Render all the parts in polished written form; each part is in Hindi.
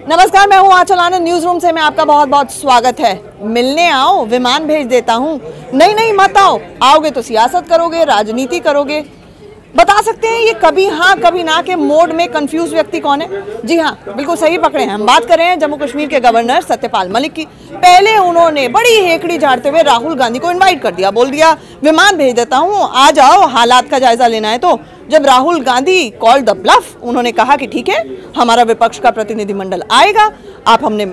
नमस्कार, मैं हूं आंचल आनंद। न्यूज रूम से मैं आपका बहुत बहुत स्वागत है। मिलने आओ, विमान भेज देता हूं। नहीं मत आओ। आओगे तो सियासत करोगे, राजनीति करोगे। बता सकते हैं ये कभी हाँ कभी ना के मोड में कंफ्यूज व्यक्ति कौन है? जी हाँ, बिल्कुल सही पकड़े हैं। हम बात कर रहे हैं जम्मू कश्मीर के गवर्नर सत्यपाल मलिक की। पहले उन्होंने बड़ी हेकड़ी झाड़ते हुए राहुल गांधी को इनवाइट कर दिया, बोल दिया विमान भेज देता हूं, आ जाओ, हालात का जायजा लेना है। तो जब Rahul Gandhi call the bluff, उन्होंने कहा कि ठीक है, हमारा विपक्ष का प्रतिनिधिमंडल आएगा, आप हमें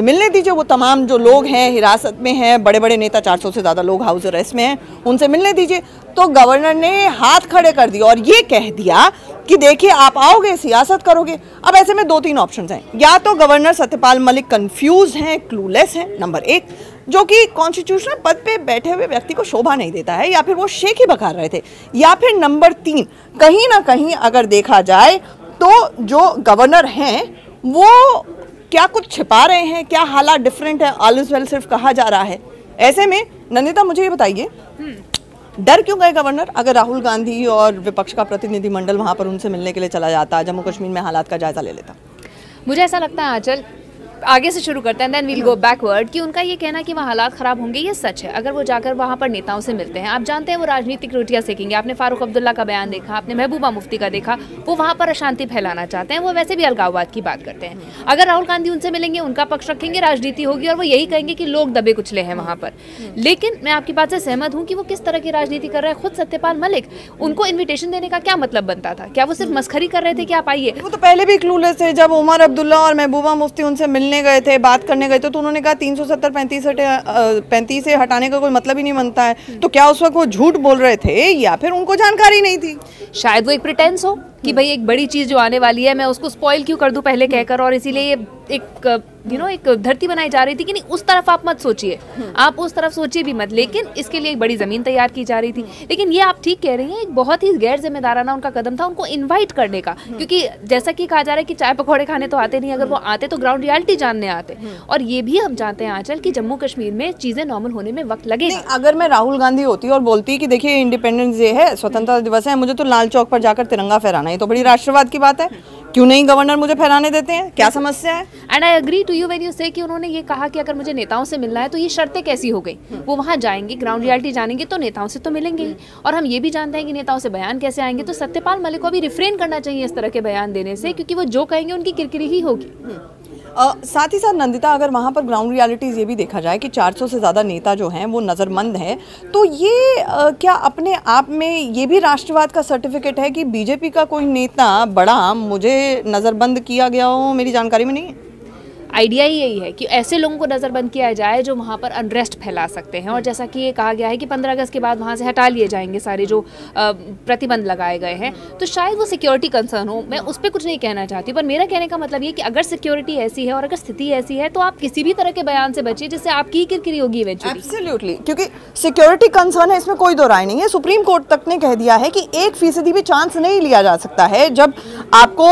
मिलने दीजिए। वो तमाम जो लोग हैं हिरासत में हैं, बड़े बड़े नेता, 400 से ज़्यादा लोग हाउस अरेस्ट में हैं, उनसे मिलने दीजिए। तो गवर्नर ने हाथ खड़े कर दिए और ये कह दिया कि देखिए आप आओगे, सियासत करोगे। अब ऐसे में 2-3 ऑप्शंस हैं। या तो गवर्नर सत्यपाल मलिक कंफ्यूज हैं, क्लूलेस हैं, नंबर 1, जो कि कॉन्स्टिट्यूशनल पद पे बैठे हुए व्यक्ति को शोभा नहीं देता है, या फिर वो शेख ही बखार रहे थे। या फिर नंबर 3, कहीं ना कहीं अगर देखा जाए तो जो गवर्नर हैं वो क्या कुछ छिपा रहे हैं, क्या हालात डिफरेंट है, ऑल इज वेल सिर्फ कहा जा रहा है। ऐसे में नंदिता, मुझे ये बताइए, डर क्यों गए गवर्नर? अगर राहुल गांधी और विपक्ष का प्रतिनिधिमंडल वहां पर उनसे मिलने के लिए चला जाता, जम्मू कश्मीर में हालात का जायजा ले लेता। मुझे ऐसा लगता है आंचल, आगे से शुरू करते हैं, देन वील गो बैकवर्ड, कि उनका ये कहना कि वहाँ हालात ख़राब होंगे ये सच है। अगर वो जाकर वहाँ पर नेताओं से मिलते हैं, आप जानते हैं वो राजनीतिक रोटियाँ सेकेंगे। आपने फारूक अब्दुल्ला का बयान देखा, आपने महबूबा मुफ्ती का देखा, वो वहाँ पर अशांति फैलाना चाहते हैं, वो वैसे भी अलगाववाद की बात करते हैं। अगर राहुल गांधी उनसे मिलेंगे, उनका पक्ष रखेंगे, राजनीति होगी और वो यही कहेंगे कि लोग दबे कुचले हैं वहाँ पर। लेकिन मैं आपकी बात से सहमत हूँ कि वो किस तरह की राजनीति कर रहे हैं। खुद सत्यपाल मलिक, उनको इन्विटेशन देने का क्या मतलब बनता था? क्या वो सिर्फ मस्खरी कर रहे थे कि आप आइए? वो तो पहले भी क्लूलेस थे। जब उमर अब्दुल्ला और महबूबा मुफ्ती उनसे मिलने गए थे, बात करने गए थे, तो उन्होंने कहा 370-35 से हटाने का कोई मतलब ही नहीं बनता है। तो क्या उस वक्त वो झूठ बोल रहे थे या फिर उनको जानकारी नहीं थी? शायद वो एक प्रिटेंस हो कि भाई एक बड़ी चीज जो आने वाली है, मैं उसको स्पॉइल क्यों कर दूं पहले कहकर, और इसीलिए ये एक एक धरती बनाई जा रही थी कि नहीं, उस तरफ आप मत सोचिए, आप उस तरफ सोचिए भी मत। लेकिन इसके लिए एक बड़ी जमीन तैयार की जा रही थी। लेकिन ये आप ठीक कह रही हैं, एक बहुत ही गैर जिम्मेदाराना उनका कदम था उनको इनवाइट करने का, क्योंकि जैसा कि कहा जा रहा है कि चाय पकौड़े खाने तो आते नहीं, अगर वो आते तो ग्राउंड रियलिटी जानने आते। और ये भी हम जानते हैं आंचल कि जम्मू कश्मीर में चीजें नॉर्मल होने में वक्त लगेगा। अगर मैं राहुल गांधी होती और बोलती कि देखिए इंडिपेंडेंस डे है, स्वतंत्रता दिवस है, मुझे तो लाल चौक पर जाकर तिरंगा फहराना है, तो बड़ी राष्ट्रवाद की बात है, क्यों नहीं गवर्नर मुझे फहराने देते हैं? क्या समस्या है? And I agree to you when you say कि उन्होंने ये कहा कि अगर मुझे नेताओं से मिलना है तो ये शर्तें कैसी हो गई। वो वहाँ जाएंगे, ग्राउंड रियलिटी जानेंगे तो नेताओं से तो मिलेंगे ही, और हम ये भी जानते हैं कि नेताओं से बयान कैसे आएंगे। तो सत्यपाल मलिक को भी रिफ्रेन करना चाहिए इस तरह के बयान देने से, क्योंकि वो जो कहेंगे उनकी किरकिरी ही होगी। साथ ही साथ नंदिता, अगर वहाँ पर ग्राउंड रियलिटीज़ ये भी देखा जाए कि 400 से ज़्यादा नेता जो हैं वो नज़रबंद हैं, तो ये क्या अपने आप में ये भी राष्ट्रवाद का सर्टिफिकेट है कि बीजेपी का कोई नेता बड़ा मुझे नज़रबंद किया गया हो, मेरी जानकारी में नहीं है? आइडिया ही यही है कि ऐसे लोगों को नज़रबंद किया जाए जो वहाँ पर अनरेस्ट फैला सकते हैं। और जैसा कि ये कहा गया है कि 15 अगस्त के बाद वहाँ से हटा लिए जाएंगे सारे जो प्रतिबंध लगाए गए हैं, तो शायद वो सिक्योरिटी कंसर्न हो। मैं उस पर कुछ नहीं कहना चाहती, पर मेरा कहने का मतलब ये कि अगर सिक्योरिटी ऐसी है और अगर स्थिति ऐसी है तो आप किसी भी तरह के बयान से बचिए जिससे आपकी किरकिरी होगी इवेंचुअली। एब्सोल्युटली, क्योंकि सिक्योरिटी कंसर्न है, इसमें कोई दो राय नहीं है। सुप्रीम कोर्ट तक ने कह दिया है कि 1% भी चांस नहीं लिया जा सकता है जब आपको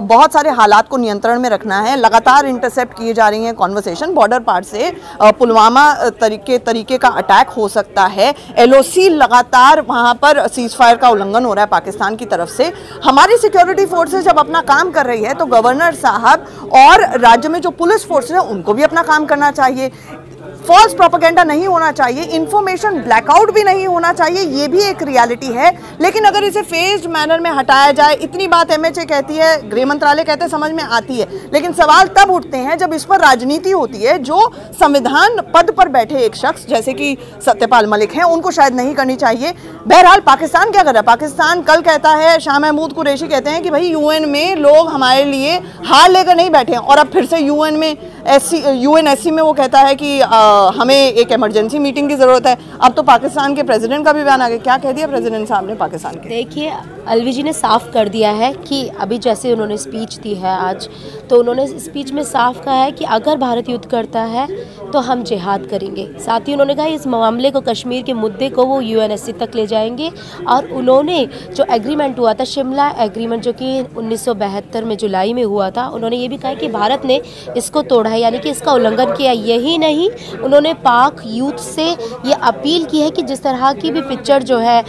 बहुत सारे हालात को नियंत्रण में रखना है। लगातार इंटरसेप्ट किए जा रही हैं कॉन्वर्सेशन, बॉर्डर पार से पुलवामा तरीके का अटैक हो सकता है। LOC लगातार वहां पर सीज फायर का उल्लंघन हो रहा है पाकिस्तान की तरफ से। हमारी सिक्योरिटी फोर्सेस जब अपना काम कर रही है तो गवर्नर साहब और राज्य में जो पुलिस फोर्सेस है उनको भी अपना काम करना चाहिए। फॉल्स प्रोपेगेंडा नहीं होना चाहिए, इंफॉर्मेशन ब्लैकआउट भी नहीं होना चाहिए, ये भी एक रियलिटी है। लेकिन अगर इसे फेज्ड मैनर में हटाया जाए, इतनी बात MHA कहती है, गृह मंत्रालय कहते हैं, समझ में आती है, लेकिन सवाल तब उठते हैं जब इस पर राजनीति होती है। जो संविधान पद पर बैठे एक शख्स जैसे कि सत्यपाल मलिक हैं, उनको शायद नहीं करनी चाहिए। बहरहाल पाकिस्तान क्या कर रहा है? पाकिस्तान कल कहता है, शाह महमूद कुरैशी कहते हैं कि भाई UN में लोग हमारे लिए हार लेकर नहीं बैठे हैं, और अब फिर से UNSC में वो कहता है कि हमें एक इमरजेंसी मीटिंग की ज़रूरत है। अब तो पाकिस्तान के प्रेसिडेंट का भी बयान आ गया। क्या कह दिया प्रेसिडेंट साहब ने पाकिस्तान के? देखिए, अलवी जी ने साफ कर दिया है कि अभी जैसे उन्होंने स्पीच दी है आज, तो उन्होंने स्पीच में साफ कहा है कि अगर भारत युद्ध करता है तो हम जिहाद करेंगे। साथ ही उन्होंने कहा इस मामले को, कश्मीर के मुद्दे को वो UNSC तक ले जाएंगे। और उन्होंने जो एग्रीमेंट हुआ था, शिमला एग्रीमेंट, जो कि 1972 में जुलाई में हुआ था, उन्होंने ये भी कहा कि भारत ने इसको तोड़ा है, यानी कि इसका उल्लंघन किया। यही नहीं, उन्होंने पाक यूथ से ये अपील की है कि जिस तरह की भी पिक्चर जो है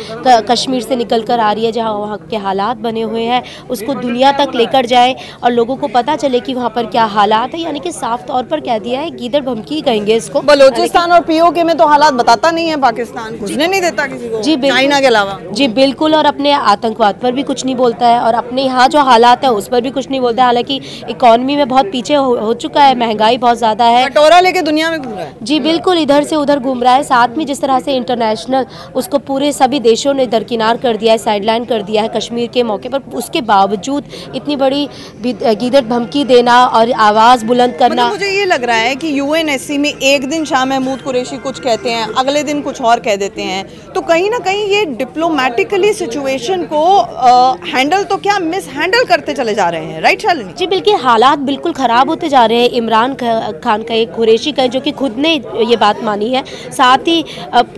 कश्मीर से निकल कर आ रही है, जहाँ वहाँ के हालात बने हुए हैं, उसको दुनिया तक लेकर जाए और लोगों को पता चले कि वहाँ पर क्या हालात है। यानी कि साफ तौर पर कह दिया है, गीदड़ भमकी कहेंगे इसको। बलूचिस्तान और पीओके में तो हालात बताता नहीं है पाकिस्तान, घुसने नहीं देता किसी को, जी चाइना के अलावा। जी बिल्कुल, और अपने आतंकवाद पर भी कुछ नहीं बोलता है और अपने यहाँ जो हालात है उस पर भी कुछ नहीं बोलता है। हालांकि इकॉनमी में बहुत पीछे हो चुका है, महंगाई बहुत ज़्यादा है, कटोरा लेके दुनिया में घूम रहा है। जी बिल्कुल, इधर से उधर घूम रहा है। साथ में जिस तरह से इंटरनेशनल उसको पूरे सभी देशों ने दरकिनार कर दिया है, साइडलाइन कर दिया है कश्मीर के मौके पर, उसके बावजूद इतनी बड़ी गीदड़ धमकी देना और आवाज़ बुलंद करना। मुझे ये लग रहा है कि यूएनएससी में एक दिन शाह महमूद कुरैशी कुछ कहते हैं, अगले दिन कुछ और कह देते हैं, तो कहीं ना कहीं ये डिप्लोमेटिकली सिचुएशन को हैंडल तो क्या मिस हैंडल करते चले जा रहे हैं, राइट शालिनी? जी बिल्कुल, हालात बिल्कुल ख़राब होते जा रहे हैं। इमरान खान का एक कुरैशी का जो कि खुद ने ये बात मानी है, साथ ही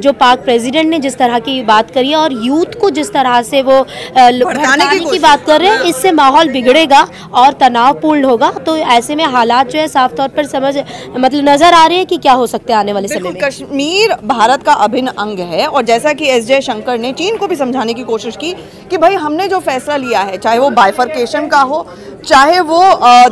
जो पाक प्रेसिडेंट ने जिस तरह की बात करी है और यूथ को जिस तरह से वो भड़काने की बात कर रहे हैं, इससे माहौल बिगड़ेगा और तनावपूर्ण होगा। तो ऐसे में हालात जो है साफ तौर पर मतलब नजर आ रहे हैं कि क्या हो सकते हैं आने वाले समय में। कश्मीर भारत का अभिन्न अंग है और जैसा कि एस जयशंकर ने चीन को भी समझाने की कोशिश की कि भाई हमने जो फैसला लिया है, चाहे वो बाइफर्केशन का हो, चाहे वो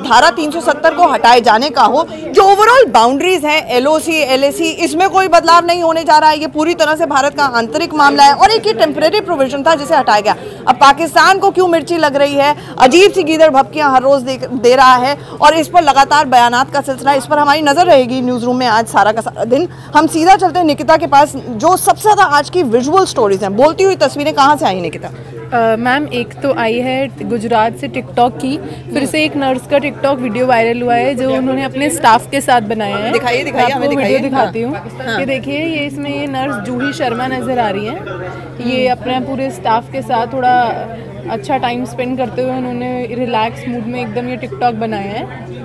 धारा 370 को हटाए जाने का हो, जो ओवरऑल बाउंड्रीज हैं एलओसी एलएसी, इसमें कोई बदलाव नहीं होने जा रहा है। ये पूरी तरह से भारत का आंतरिक मामला है और एक ये टेम्परेरी प्रोविजन था जिसे हटाया गया। अब पाकिस्तान को क्यों मिर्ची लग रही है, अजीब सी गीदड़ भपकियां हर रोज दे रहा है और इस पर लगातार बयानात का सिलसिला, इस पर हमारी नजर रहेगी न्यूज रूम में आज सारा का सारा दिन। हम सीधा चलते हैं निकिता के पास, जो सबसे ज्यादा आज की विजुअल स्टोरीज हैं, बोलती हुई तस्वीरें कहाँ से आई निकिता? मैम एक तो आई है गुजरात से टिकटॉक की, फिर से एक नर्स का टिकटॉक वीडियो वायरल हुआ है जो उन्होंने अपने स्टाफ के साथ बनाया है। दिखाइए दिखाइए, हमें दिखाइए। वीडियो दिखाती हूँ। ये देखिए, ये इसमें ये नर्स जूही शर्मा नज़र आ रही है। ये अपने पूरे स्टाफ के साथ थोड़ा अच्छा टाइम स्पेंड करते हुए उन्होंने रिलैक्स मूड में एकदम ये टिकटॉक बनाया है।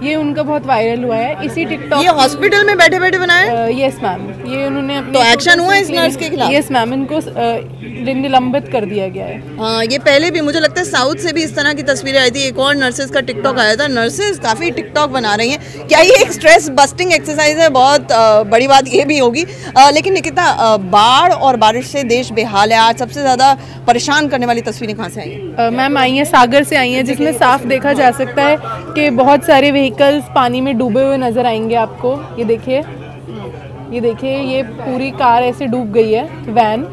ये उनका बहुत वायरल हुआ है। इसी टिकटॉक ये हॉस्पिटल में बैठे बैठे बनाया? यस मैम, ये उन्होंने अपने तो एक्शन हुआ इस नर्स के खिलाफ? यस मैम, इनको निलंबित कर दिया गया है। हाँ, ये पहले भी मुझे लगता है साउथ से भी इस तरह की तस्वीरें आई थी। एक और नर्सेज का टिकटॉक आया था, नर्सेज काफ़ी टिकटॉक बना रही हैं। क्या ये एक स्ट्रेस बस्टिंग एक्सरसाइज है? बहुत बड़ी बात ये भी होगी। लेकिन निकिता, बाढ़ और बारिश से देश बेहाल है। आज सबसे ज़्यादा परेशान करने वाली तस्वीरें कहाँ से आई हैं? मैम आई हैं सागर से आई हैं, जिसमें साफ देखा जा सकता है कि बहुत सारे व्हीकल्स पानी में डूबे हुए नज़र आएंगे आपको। ये देखिए, ये पूरी कार ऐसे डूब गई है, वैन।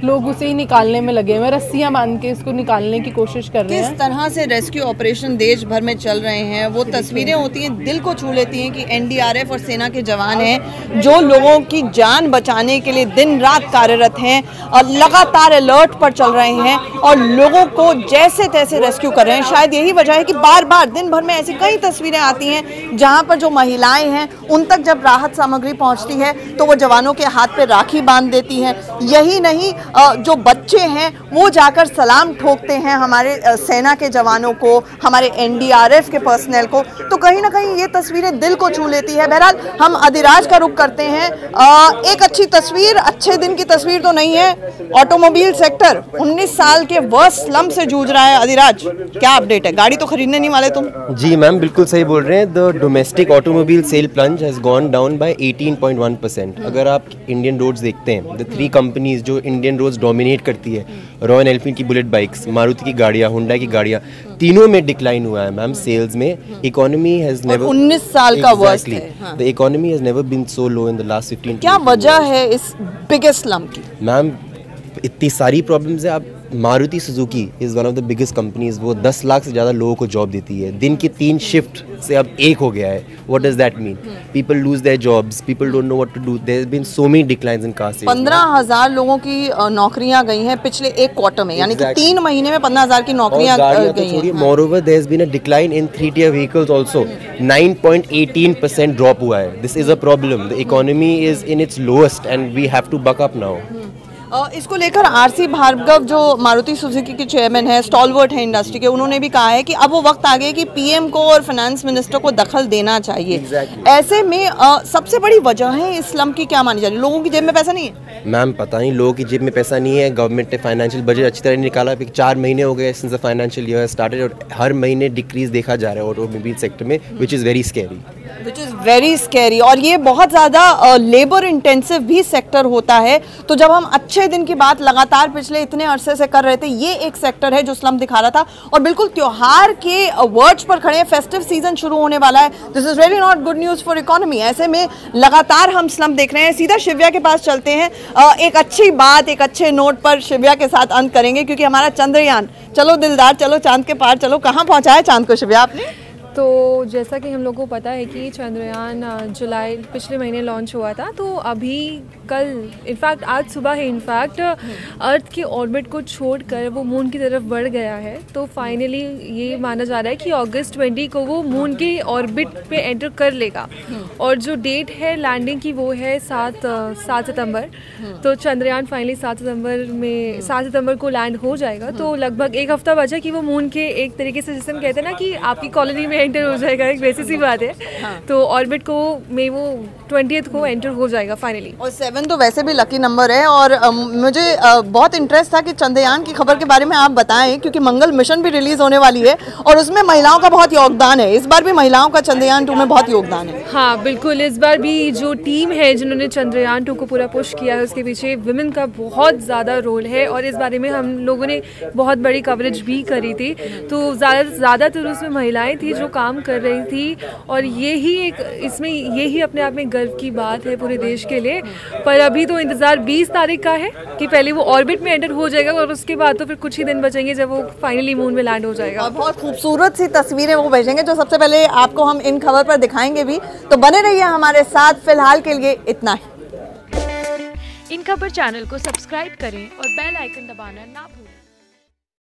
लोग उसे ही निकालने में लगे हुए, रस्सियां बांध के इसको निकालने की कोशिश कर रहे हैं। किस तरह से रेस्क्यू ऑपरेशन देश भर में चल रहे हैं, वो तस्वीरें होती हैं, दिल को छू लेती हैं कि एनडीआरएफ और सेना के जवान हैं जो लोगों की जान बचाने के लिए दिन रात कार्यरत हैं और लगातार अलर्ट पर चल रहे हैं और लोगों को जैसे तैसे रेस्क्यू कर रहे हैं। शायद यही वजह है कि बार बार दिन भर में ऐसी कई तस्वीरें आती हैं जहाँ पर जो महिलाएं हैं उन तक जब राहत सामग्री पहुँचती है तो वो जवानों के हाथ पे राखी बांध देती हैं। यही नहीं, जो बच्चे हैं वो जाकर सलाम ठोकते हैं हमारे सेना के जवानों को, हमारे एनडीआरएफ के पर्सनल को। तो कहीं ना कहीं ये तस्वीरें दिल को छू लेती है। बहरहाल हम अधिराज का रुख करते हैं। एक अच्छी तस्वीर, अच्छे दिन की तस्वीर तो नहीं है। ऑटोमोबाइल सेक्टर 19 साल के वर्स्ट स्लम से जूझ रहा है। अधिराज, क्या अपडेट है? गाड़ी तो खरीदने नहीं वाले तुम? जी मैम, बिल्कुल सही बोल रहे हैं। The domestic automobile sale plunge has gone down by 18.1%। अगर आप इंडियन रोड्स देखते हैं, द 3 कंपनीज जो इंडियन रोड्स डोमिनेट करती है, रॉयल एनफील्ड की बुलेट बाइक्स, मारुति की गाड़ियाँ, हुंडई की गाड़ियाँ, तीनों में डिक्लाइन हुआ है मैम सेल्स में। इकोनॉमी हैज़ नेवर, 19 साल का वर्स्ट है। The economy has never been so low in the last 15। क्या वजह है इस बिगेस्ट स्लम की? मैम इतनी सारी प्रॉब्लम्स है। आप Maruti Suzuki is one of the biggest companies, वो 10 लाख से ज़्यादा लोगों को जॉब देती है। दिन की 3 शिफ्ट से अब 1 हो गया है। What does that mean? People lose their jobs, people don't know what to do. There has been so many declines in car sales. 15,000 लोगों की नौकरियां गई हैं पिछले 1 क्वार्टर में, यानी कि 3 महीने में 15,000 की नौकरियां गई हैं। Moreover there has been a decline in 3-tier vehicles also. 9.18% drop हुआ है। This is a problem. The economy is in its lowest and we have to buck up now. इसको लेकर आरसी भार्गव जो मारुति सुजुकी के चेयरमैन है, स्टॉलवर्ट है इंडस्ट्री के, उन्होंने भी कहा है कि अब वो वक्त आ गया कि पीएम को और फाइनेंस मिनिस्टर को दखल देना चाहिए। ऐसे में सबसे बड़ी वजह है इस स्लम की क्या मानी जा रही है? लोगों की जेब में पैसा नहीं है? मैम पता नहीं, लोगों की जेब में पैसा नहीं है। गवर्नमेंट ने फाइनेंशियल बजट अच्छी तरह निकाला। 4 महीने हो गए since the financial year started और हर महीने डिक्रीज देखा जा रहा है ऑटोमोबाइल सेक्टर में, विच इज़ वेरी स्कैरी। और ये बहुत ज़्यादा लेबर इंटेंसिव भी सेक्टर होता है। तो जब हम अच्छे दिन की बात लगातार पिछले इतने अरसे से कर रहे थे, ये एक सेक्टर है जो स्लम दिखा रहा था और बिल्कुल त्योहार के वर्ड्स पर खड़े हैं। फेस्टिव सीजन शुरू होने वाला है। This is really not good news for economy. ऐसे में लगातार हम स्लम देख रहे हैं। सीधा शिव्या के पास चलते हैं। एक अच्छी बात, एक अच्छे नोट पर शिव्या के साथ अंत करेंगे, क्योंकि हमारा चंद्रयान, चलो दिलदार चलो चांद के पार चलो, कहाँ पहुँचा है चांद को शिव्या आपने? तो जैसा कि हम लोगों को पता है कि चंद्रयान जुलाई पिछले महीने लॉन्च हुआ था, तो अभी कल इनफैक्ट आज सुबह ही इनफैक्ट अर्थ के ऑर्बिट को छोड़कर वो मून की तरफ बढ़ गया है। तो फाइनली ये माना जा रहा है कि अगस्त 20 को वो मून के ऑर्बिट पे एंटर कर लेगा और जो डेट है लैंडिंग की वो है 7 सितंबर। तो चंद्रयान फाइनली 7 सितंबर को लैंड हो जाएगा। तो लगभग एक हफ्ता बचा कि वो मून के एक तरीके से, जिसे हम कहते हैं ना कि आपकी कॉलोनी में एंटर हो जाएगा, एक वैसी सी बात है। तो ऑर्बिट को में वो 20th को एंटर हो जाएगा फाइनली। और 7 तो वैसे भी लकी नंबर है। और मुझे बहुत इंटरेस्ट था कि चंद्रयान की खबर के बारे में आप बताएं, क्योंकि मंगल मिशन भी रिलीज होने वाली है और उसमें महिलाओं का बहुत योगदान है। इस बार भी महिलाओं का चंद्रयान 2 में बहुत योगदान है। हाँ बिल्कुल, इस बार भी जो टीम है जिन्होंने चंद्रयान 2 को पूरा पुश किया है, उसके पीछे विमेन का बहुत ज़्यादा रोल है और इस बारे में हम लोगों ने बहुत बड़ी कवरेज भी करी थी। तो ज़्यादातर उसमें महिलाएं थी जो काम कर रही थी और यही अपने आप में गर्व की बात है पूरे देश के लिए। पर अभी तो इंतज़ार 20 तारीख का है कि पहले वो ऑर्बिट में एंटर हो जाएगा और उसके बाद तो फिर कुछ ही दिन बचेंगे जब वो फाइनली मून में लैंड हो जाएगा। और बहुत खूबसूरत सी तस्वीरें वो भेजेंगे जो सबसे पहले आपको हम इन खबर पर दिखाएंगे भी। तो बने रहिए हमारे साथ। फिलहाल के लिए इतना ही। इन खबर चैनल को सब्सक्राइब करें और बेल आइकन दबाना ना भूलें।